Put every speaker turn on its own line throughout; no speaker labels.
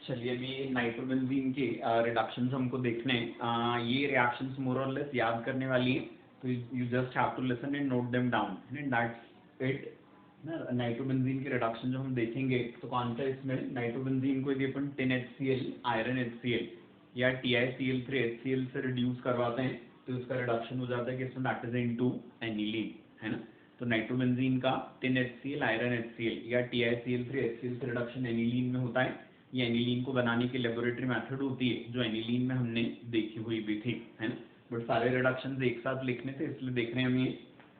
चलिए अभी नाइट्रोबेंजीन के रिडक्शंस हमको देखने हैं। ये रिएक्शंस मोर और लेस याद करने वाली है, तो you just have to listen and note them down and that's it ना। नाइट्रोबेंजीन के रिडक्शन जो हम देखेंगे तो कौन सा इसमें नाइट्रोबेंजीन को यदि अपन टिन HCl आयरन HCl या TiCl3HCl से रिड्यूस करवाते हैं तो इसका रिडक्शन हो जाता है कि इसमें दैट इज इनटू एनिलीन, है ना। तो नाइट्रोबेंजीन का टिन HCl आयरन HCl या TiCl3HCl से रिडक्शन एनिलीन में होता है। ये एनिलीन को बनाने की लेबोरेटरी मेथड होती है जो एनिलीन में हमने देखी हुई भी थी, है ना। बट सारे रिडक्शंस एक साथ लिखने थे इसलिए देख रहे हैं हम ये।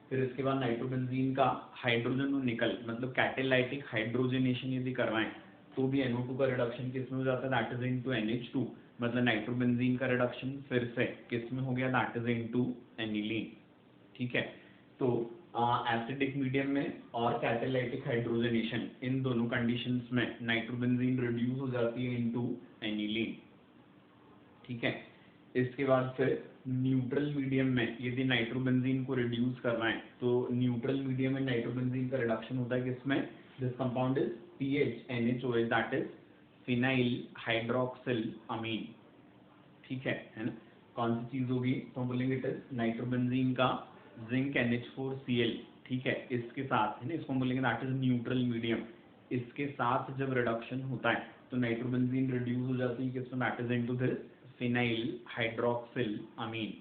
फिर इसके बाद नाइट्रोबेंजीन का हाइड्रोजन और निकल मतलब कैटेलाइटिक हाइड्रोजनेशन यदि करवाएं तो भी NO2 का रिडक्शन किस में हो जाता है, दैट इज इनटू NH2। मतलब नाइट्रोबेंजीन का रिडक्शन फिर से किस में हो गया, दैट इज इनटू एनिलीन। ठीक है, तो एसिडिक मीडियम में और कैटेलाइटिक हाइड्रोजनेशन इन दोनों कंडीशंस में नाइट्रोबेंजीन रिड्यूस हो जाती है इनटू एनिलीन। ठीक है, इसके बाद फिर न्यूट्रल मीडियम में यदि नाइट्रोबेंजीन को रिड्यूस करवाएं तो न्यूट्रल मीडियम में नाइट्रोबेंजीन का रिडक्शन होता है किसमें, this compound is PHNHOH that is phenyl hydroxyl amine. ठीक है ना। कौन सी चीज होगी तो हम बोलेंगे इट इज नाइट्रोबेंजीन का जिंक NH4Cl। ठीक है, इसके साथ है ना, इसको हम बोलेंगे दैट इज न्यूट्रल मीडियम। इसके साथ जब रिडक्शन होता है तो नाइट्रोबेंजीन रिड्यूस हो जाती है किसमें, that is into this phenyl hydroxyl amine.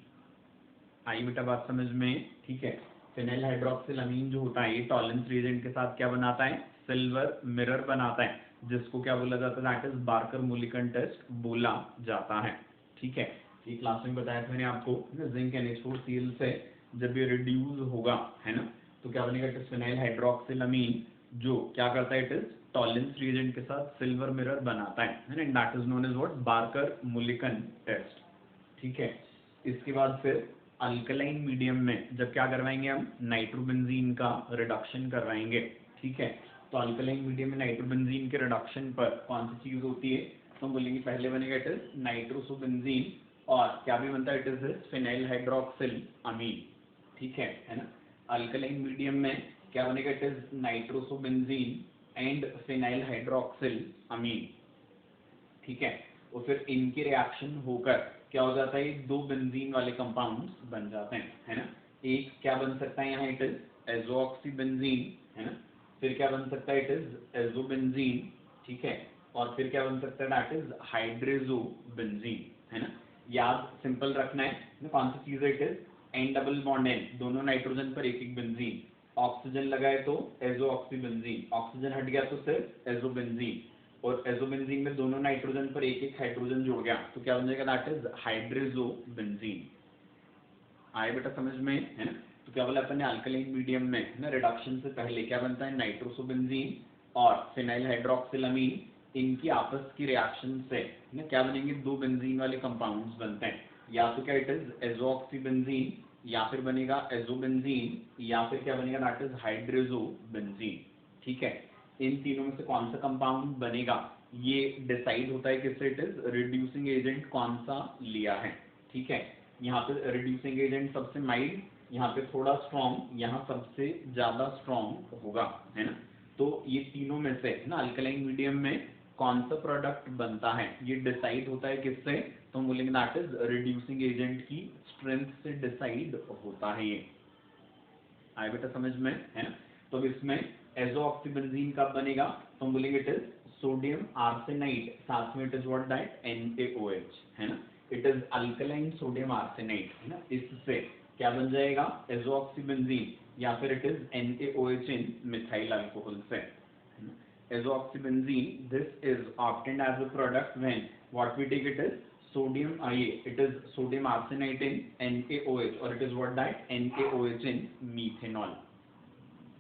आई बेटा बात समझ में। ठीक है, फिनाइल हाइड्रोक्सिल अमीन जो होता है ये टॉलरेंस रिएजेंट के साथ क्या बनाता है, सिल्वर मिरर बनाता है, जिसको क्या बोला जाता है, that is Barker Mulliken test बोला जाता है। ठीक है, ये क्लास में बताया था मैंने आपको, जिंक NH4Cl से जब ये रिड्यूस होगा, है ना, तो क्या बनेगा, इट इज फिनाइल हाइड्रोक्सिल अमीन जो क्या करता है, इट इज टॉलरेंस रिएजेंट के साथ सिल्वर मिरर बनाता है ना, and that is known as what, Barker Mulliken test. ठीक है, इसके बाद फिर अल्कलाइन मीडियम में जब क्या करवाएंगे हम, नाइट्रोबेंजीन का रिडक्शन करवाएंगे। ठीक है, तो अल्कलाइन मीडियम में नाइट्रोबेंजीन के रिडक्शन पर कौन सी चीज होती है, तो हम बोलेंगे पहले बनेगा इट इज नाइट्रोसोबेंजीन और क्या भी बनता है, it is phenyl hydroxyl amine. ठीक है ना। अल्कलाइन मीडियम में क्या बनेगा, it is nitrosobenzene and phenyl hydroxyl amine. ठीक है, और फिर इनके रिएक्शन होकर क्या हो जाता है, ये दो बेंजीन वाले कंपाउंड्स बन जाते हैं, है ना। एक क्या बन सकता है यहाँ, इट इज एजोऑक्सीबेंजीन, है ना। फिर क्या बन सकता है, इट इज एजोबेंजीन। ठीक है, और फिर क्या बन सकता है, दैट इज हाइड्रेजोबेंजीन, है ना। याद सिंपल रखना है ना, कौन सी चीज है, it is an double bond N, दोनों नाइट्रोजन पर एक एक बेंजीन, ऑक्सीजन लगाए तो एजोऑक्सीबेंजीन, ऑक्सीजन हट गया तो सिर्फ एजोबेंजीन, और एजोबेंजीन में दोनों नाइट्रोजन पर एक एक हाइड्रोजन जुड़ गया तो क्या बन जाएगा, दैट इज हाइड्रेजोबेंजीन। आए बेटा समझ में, है ना। तो क्या बोला अपन ने, अल्कलाइन मीडियम में ना रिडक्शन से पहले क्या बनता है, नाइट्रोसोबेंजीन और फिनाइल हाइड्रोक्सिल अमीन, इनकी आपस की रिएक्शन से ना क्या बनेंगे, दो बेंजीन वाले कंपाउंड्स बनते हैं, या तो क्या इट इज एजोऑक्सीबेंजीन, या फिर बनेगा एजोबेंजीन, या फिर क्या बनेगा, दैट इज हाइड्रेजोबेंजीन। ठीक है, इन तीनों में से कौन सा कंपाउंड बनेगा ये डिसाइड होता है किससे, इट इज रिड्यूसिंग एजेंट कौन सा लिया है। ठीक है, यहाँ पे रिड्यूसिंग एजेंट सबसे माइल्ड, यहाँ पे थोड़ा स्ट्रॉन्ग, यहाँ सबसे ज्यादा स्ट्रॉन्ग होगा, है ना। तो ये तीनों में से ना अल्कलाइन मीडियम में कौन सा प्रोडक्ट बनता है ये डिसाइड होता है किससे, तो हम बोलेंगे दैट इज रिड्यूसिंग एजेंट की स्ट्रेंथ से डिसाइड होता है ये। आए बेटा समझ में, है ना। तो इसमें एजोऑक्सीबेंजीन कब बनेगा, तो हम बोलेंगे इट इज सोडियम आर्सेनाइड, साथ में it is what, that NaOH, है ना। It is alkaline sodium arsenide, है ना। इससे क्या बन जाएगा, एजोऑक्सीबेंजीन, या फिर it is NaOH in methyl alcohol से। Azoxybenzene, this is obtained as a product when what we take, it is sodium it is sodium arsenate in NaOH, or it is what, that NaOH in methanol।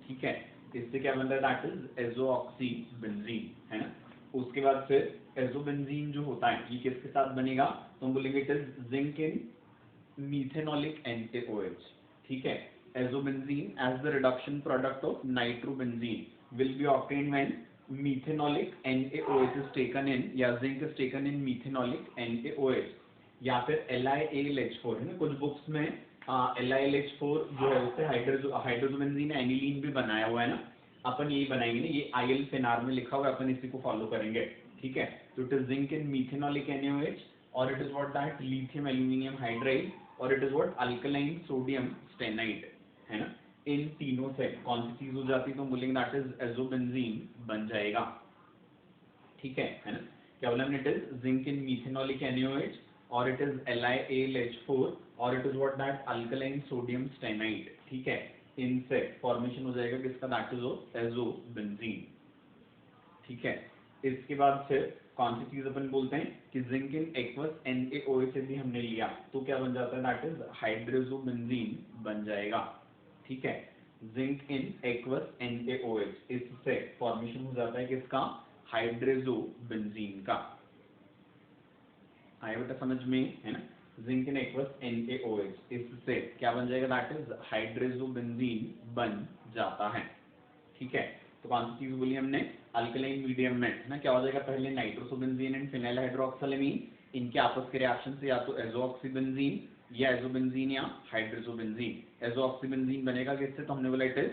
ठीक है, इससे क्या बनता है, that is एजोऑक्सीबेंजीन, है ना। उसके बाद फिर एजोबेंजीन जो होता है ये किसके साथ बनेगा, तो हम बोलेंगे it is zinc in methanolic NaOH। ठीक है, azobenzene as the reduction product of nitrobenzene will be obtained when methanolic NaOH is taken in, या zinc is taken in methanolic NaOH, या फिर LiAlH4, है ना। कुछ बुक्स में LiLH4 जो है उससे हाइड्रोजोबेंजीन एनिलीन भी बनाया हुआ है ना, अपन यही बनाएंगे ना, ये IL फिनार में लिखा हुआ है, अपन इसी को फॉलो करेंगे। ठीक है, तो it is zinc in methanolic NaOH, और it is what that lithium aluminium hydride, और it is what alkaline sodium stannite, है ना। इन तीनों से कौन सी चीज हो जाती, तो बोलेंगे दैट इज एजोबेंजीन बन जाएगा, ठीक है ना। क्या बोला हमने, it is zinc in methanolic NaOH, और इट इज LiAlH4, और it is what that alkaline sodium stannide, ठीक है। इनसे फॉर्मेशन हो जाएगा किसका, दैट इज एजोबेंजीन, ठीक है। इसके बाद फिर कौन सी चीज अपन बोलते हैं कि जिंक इन एक्वस NaOH यदि हमने लिया तो क्या बन जाता है, दैट इज हाइड्रोजोबेंजीन बन जाएगा, ठीक है। जिंक इन एक्वस NaOH, इससे फॉर्मेशन हो जाता है किसका, हाइड्रोजोबेंजीन का। आया बेटा समझ में, है ना। जिंक इन एक्वस NaOH, इससे क्या बन जाएगा, दैट इज हाइड्रोजोबेंजीन बन जाता है, ठीक है। तो कौन सी चीज बोली हमने, अल्कलाइन मीडियम में, है ना, क्या हो जाएगा, पहले नाइट्रोसोबेंजीन एंड फिनाइल हाइड्रोक्सिलामीन, इनके आपस के रिएक्शन से या तो एजोऑक्सीबेंजीन या एजोबेंजीन या हाइड्रोजोबेंजीन। एजोऑक्सीबेंजीन बनेगा किससे, तो हमने बोला it is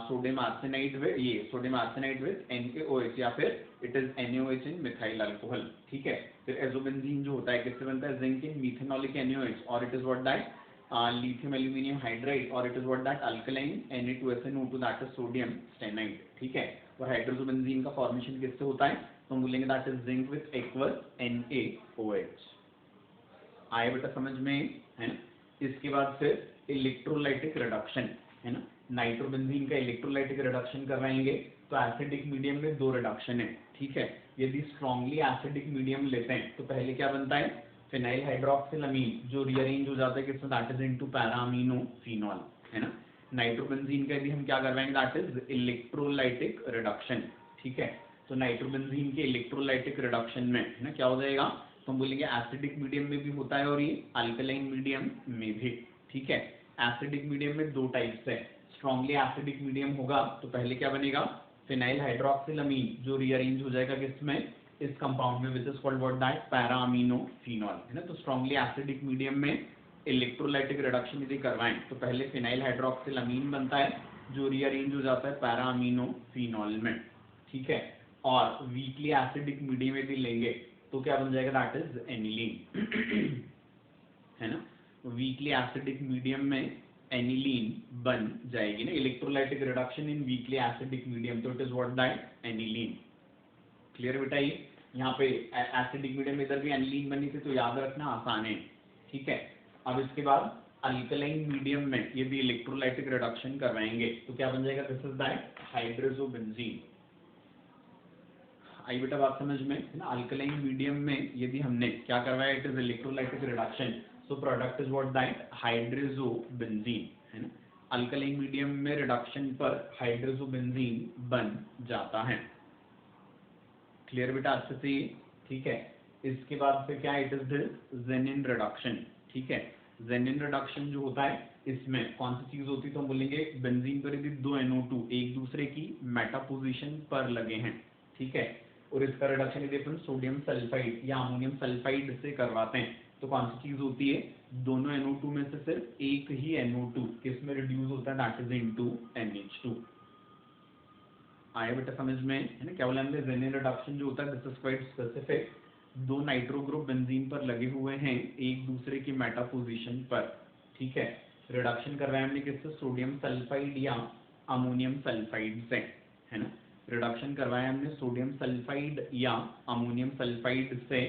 sodium arsenide with, ये सोडियम आर्सेनाइड विद NaOH, या फिर it is NaOH in methyl alcohol, ठीक है। फिर एजोबेंजीन जो होता है किससे बनता है, जिंक इन मीथेनॉलिक NaOH, और it is what that lithium aluminum hydride, और it is what that alkaline Na2SNO2, that is sodium stannite, ठीक है। और हाइड्रोजोबेंजीन का फॉर्मेशन किससे होता है, तो हम बोलेंगे that is zinc with aqueous NaOH। आए बेटा समझ में, है ना। इसके बाद फिर इलेक्ट्रोलाइटिक रिडक्शन, है ना, नाइट्रोबेंजीन का इलेक्ट्रोलाइटिक रिडक्शन करवाएंगे, तो एसिडिक मीडियम में दो रिडक्शन है, ठीक है। यदि स्ट्रांगली एसिडिक मीडियम लेते हैं तो पहले क्या बनता है, फिनाइल हाइड्रोक्सिलामीन, जो रीअरेंज हो जाता है किसमें, दैट इज इनटू पैरामीनो फिनॉल, है ना। नाइट्रोबेंजीन का यदि हम क्या करवाएंगे, दैट इज इलेक्ट्रोलाइटिक रिडक्शन, ठीक है। तो नाइट्रोबेंजीन के इलेक्ट्रोलाइटिक रिडक्शन में, है ना, क्या हो जाएगा, तो हम बोलेंगे एसिडिक मीडियम में भी होता है और ये अल्कलाइन मीडियम में भी, ठीक है। एसिडिक मीडियम में दो टाइप्स है, स्ट्रांगली एसिडिक मीडियम होगा तो पहले क्या बनेगा, फिनाइल हाइड्रोक्सिलामीन, जो रीअरेंज हो जाएगा किसमें, इस कंपाउंड में, which is called what that para-amino phenol, है ना। तो स्ट्रांगली एसिडिक मीडियम में इलेक्ट्रोलाइटिक रिडक्शन यदि करवाएं तो पहले फिनाइल हाइड्रोक्सिलामीन बनता है, जो रीअरेंज हो जाता है पैराअमीनो फिनॉल में, ठीक है। और वीकली एसिडिक मीडियम यदि लेंगे तो क्या बन जाएगा, दैट इज एनिलीन, है ना। वीकली एसिडिक मीडियम में एनिलीन बन जाएगी ना, electrolytic reduction in weakly acidic medium, तो it is what that aniline. Clear बेटा, ये यहाँ पे एसिडिक मीडियम में इधर भी एनिलीन बनी थी तो याद रखना आसान है, ठीक है। अब इसके बाद अल्कलाइन मीडियम में यदि इलेक्ट्रोलाइटिक रिडक्शन करवाएंगे तो क्या बन जाएगा, दिस इज दैट हाइड्रोजोबेंजीन। आई बेटा बात समझ में, है ना। अल्कलाइन मीडियम में यदि हमने क्या करवाया, it is electrolytic reduction, so product is what that hydrazobenzene, है ना। अल्कलाइन मीडियम में रिडक्शन पर हाइड्रोजोबेंजीन बन जाता है। क्लियर बेटा अच्छे से, ठीक है। इसके बाद फिर क्या, it is this Zinin reduction, ठीक है। जेनिन रिडक्शन जो होता है इसमें कौन सी चीज होती है, तो हम बोलेंगे बेंजीन पर यदि दो NO2 एक दूसरे की मेटा पोजीशन पर लगे हैं, ठीक है, और इसका रिडक्शन यदि अपन सोडियम सल्फाइड या अमोनियम सल्फाइड से करवाते हैं तो कौन सी चीज होती है, दोनों NO2 में से सिर्फ एक ही NO2 किसमें रिड्यूस होता है, दैट इज इनटू NH2। आया बेटा समझ में, है ना। क्या बोला हमने, जेनिन रिडक्शन जो होता है दिस इज क्वाइट स्पेसिफिक, दो नाइट्रो ग्रुप बेंजीन पर लगे हुए हैं एक दूसरे की मेटा पोजीशन पर, ठीक है। रिडक्शन करवाया हमने किससे, सोडियम सल्फाइड या अमोनियम सल्फाइड से, है ना। रिडक्शन करवाया हमने सोडियम सल्फाइड या अमोनियम सल्फाइड से,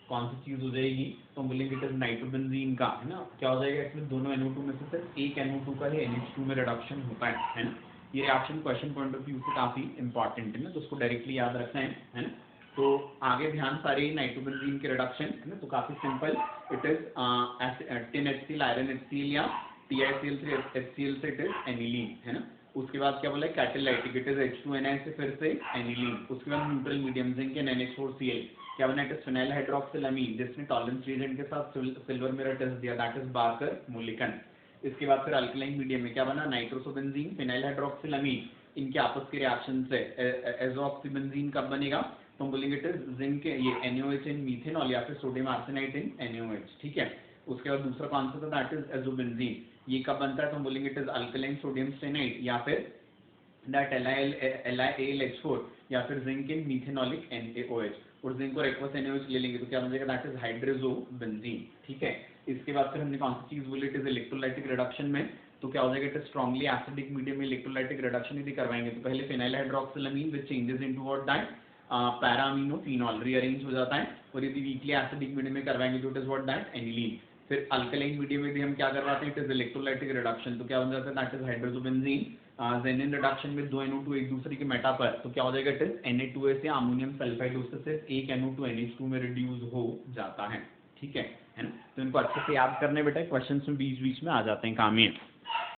कौन सी चीज हो जाएगी, तो हम बोलेंगे इट इज नाइट्रोबेंजीन का, है ना। क्या हो जाएगा, इसमें दोनों NO2 में से सिर्फ एक NO2 का ही NH2 में रिडक्शन होता है ना। ये reaction question point of view से काफी इंपॉर्टेंट है ना, तो उसको डायरेक्टली याद रखना है ना। तो आगे ध्यान सारे नाइट्रोबेंजीन के रिडक्शन, है ना, तो काफी simple, it is tin HCl iron HCl या TiCl3 HCl से इट इज एनिलीन, है ना। उसके बाद क्या बोला, कैटालाइटिक, इट इज H2Na से फिर से एनिलीन। उसके बाद neutral medium, zinc and NH4Cl, क्या बना, इट इज फिनाइल हाइड्रोक्सिलामीन, जिसने टॉलरेंस रिएजेंट के साथ सिल्वर मिरर टेस्ट दिया, दैट इज बार्कर मोलिकन। इसके बाद फिर अल्कलाइन मीडियम में क्या बना, नाइट्रोसोबेंजीन फिनाइल हाइड्रोक्सिलामीन, इनके आपस के रिएक्शन से एजोऑक्सीबेंजीन कब बनेगा, तो हम बोलेंगे इट इज जिंक, ये NaOH इन मीथेनॉल या फिर सोडियम आर्सेनाइड इन NaOH, ठीक है। उसके बाद दूसरा कौन सा था, दैट इज एजोबेंजीन, ये कब बनता है, तो हम बोलेंगे इट इज अल्कलाइन सोडियम स्टेनाइड या फिर दैट LiAlH4 या फिर जिंक इन मीथेनॉलिक NaOH। और जिंक और एक्वस NaOH ले लेंगे तो क्या बन जाएगा, दैट इज हाइड्रोजोबेंजीन। ठीक है, इसके बाद फिर हमने कौन सी चीज बोली, इट इज इलेक्ट्रोलाइटिक रिडक्शन में, तो क्या हो जाएगा, it is strongly acidic medium में इलेक्ट्रोलाइटिक रिडक्शन यदि करवाएंगे तो पहले phenyl hydroxylamine which changes into what, that para aminophenol rearrange हो जाता है, और यदि वीकली एसिडिक मीडियम में करवाएंगे तो it is what, that aniline. फिर अल्कलाइन मीडियम में भी हम क्या करवाते हैं, इट इज इलेक्ट्रोलाइटिक रिडक्शन, तो क्या बन जाता है, दैट इज हाइड्रोजोबेंजीन। जेनिन रिडक्शन में दो NO2 एक दूसरे के मेटा पर, तो क्या हो जाएगा, इट इज Na2S या अमोनियम सल्फाइड, उससे सिर्फ एक NO2 NH2 में रिड्यूस हो जाता है। ठीक है ना, तो इनको अच्छे से याद करने बेटा, क्वेश्चन में बीच बीच में आ जाते हैं काम ये।